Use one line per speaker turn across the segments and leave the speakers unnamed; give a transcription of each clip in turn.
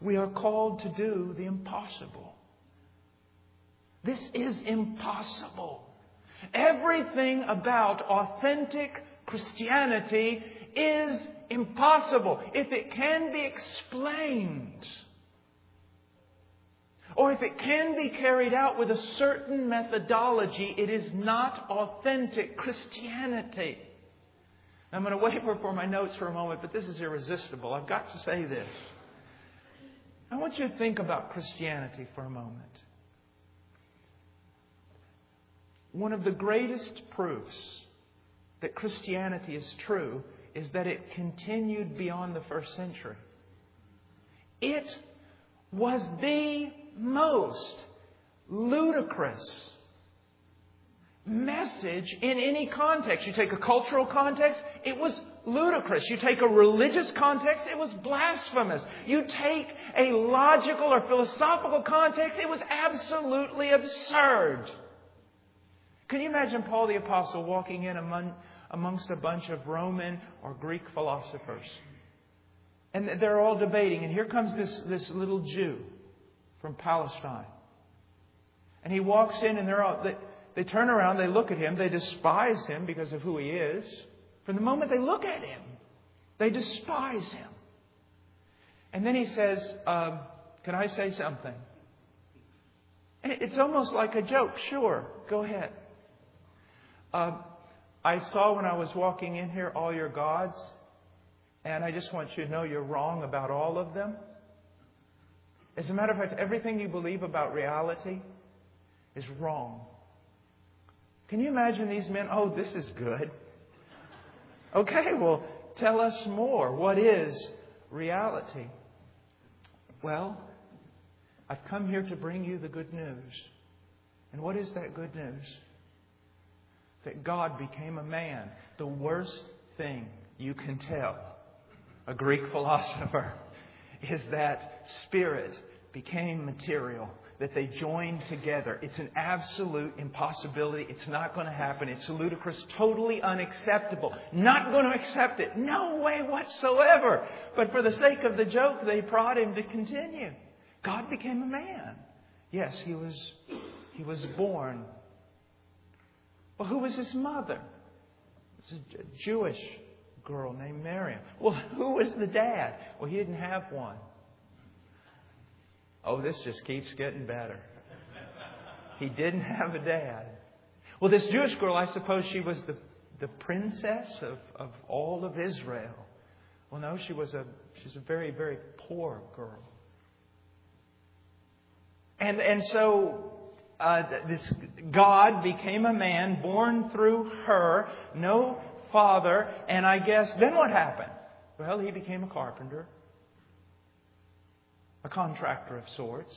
We are called to do the impossible. This is impossible. Everything about authentic Christianity is impossible. If it can be explained, or if it can be carried out with a certain methodology, it is not authentic Christianity. I'm going to waver for my notes for a moment, but this is irresistible. I've got to say this. I want you to think about Christianity for a moment. One of the greatest proofs that Christianity is true is that it continued beyond the first century. It was the most ludicrous message in any context. You take a cultural context, it was ludicrous. You take a religious context, it was blasphemous. You take a logical or philosophical context, it was absolutely absurd. Can you imagine Paul the Apostle walking in amongst a bunch of Roman or Greek philosophers? And they're all debating. And here comes this little Jew from Palestine. And he walks in and they turn around, they look at him, they despise him because of who he is. From the moment they look at him, they despise him. And then he says, can I say something? And it's almost like a joke. Sure, go ahead. I saw when I was walking in here all your gods, and I just want you to know you're wrong about all of them. As a matter of fact, everything you believe about reality is wrong. Can you imagine these men? Oh, this is good. Okay, well, tell us more. What is reality? Well, I've come here to bring you the good news. And what is that good news? That God became a man. The worst thing you can tell a Greek philosopher is that spirit became material, that they joined together. It's an absolute impossibility. It's not going to happen. It's ludicrous, totally unacceptable. Not going to accept it. No way whatsoever. But for the sake of the joke, they prod him to continue. God became a man. Yes, he was born. Well, who was his mother? It's a Jewish girl named Mary. Well, who was the dad? Well, he didn't have one. Oh, this just keeps getting better. He didn't have a dad. Well, this Jewish girl, I suppose she was the princess of all of Israel. Well, no, she's a very, very poor girl. And so this God became a man, born through her, no father, and I guess then what happened? Well, he became a carpenter, a contractor of sorts.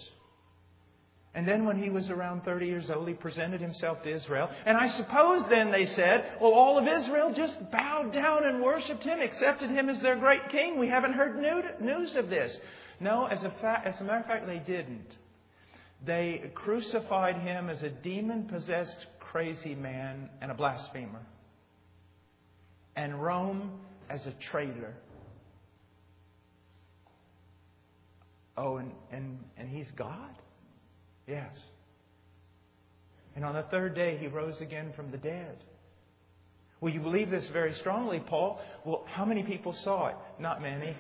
And then when he was around 30 years old, he presented himself to Israel. And I suppose then they said, well, all of Israel just bowed down and worshipped him, accepted him as their great king. We haven't heard news of this. No, as a matter of fact, they didn't. They crucified him as a demon-possessed crazy man and a blasphemer. And Rome as a traitor. Oh, and he's God? Yes. And on the third day, he rose again from the dead. Well, you believe this very strongly, Paul. Well, how many people saw it? Not many.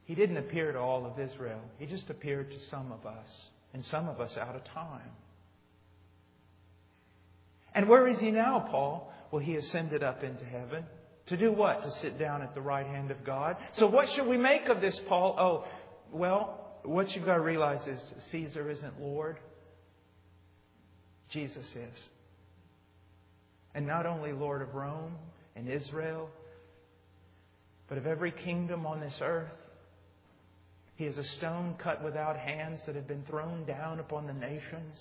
He didn't appear to all of Israel. He just appeared to some of us. And some of us out of time. And where is he now, Paul? Well, he ascended up into heaven. To do what? To sit down at the right hand of God. So what should we make of this, Paul? Oh, well, what you've got to realize is Caesar isn't Lord. Jesus is. And not only Lord of Rome and Israel, but of every kingdom on this earth. He is a stone cut without hands that have been thrown down upon the nations.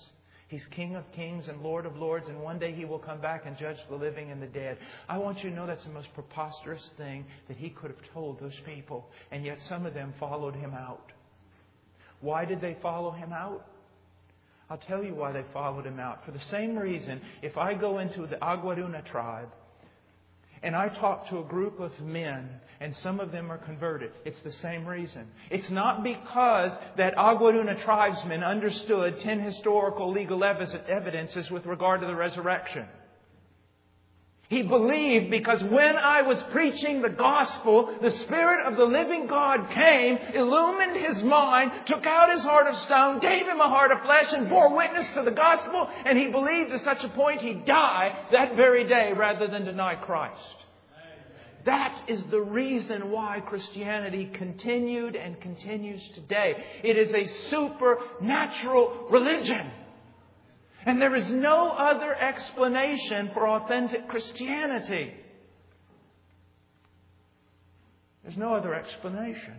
He's King of kings and Lord of lords, and one day He will come back and judge the living and the dead. I want you to know that's the most preposterous thing that He could have told those people. And yet some of them followed Him out. Why did they follow Him out? I'll tell you why they followed Him out. For the same reason, if I go into the Aguaduna tribe and I talk to a group of men, and some of them are converted, it's the same reason. It's not because that Aguaduna tribesmen understood 10 historical legal evidences with regard to the resurrection. He believed because when I was preaching the gospel, the Spirit of the living God came, illumined his mind, took out his heart of stone, gave him a heart of flesh, and bore witness to the gospel. And he believed to such a point he'd die that very day rather than deny Christ. That is the reason why Christianity continued and continues today. It is a supernatural religion. And there is no other explanation for authentic Christianity. There's no other explanation.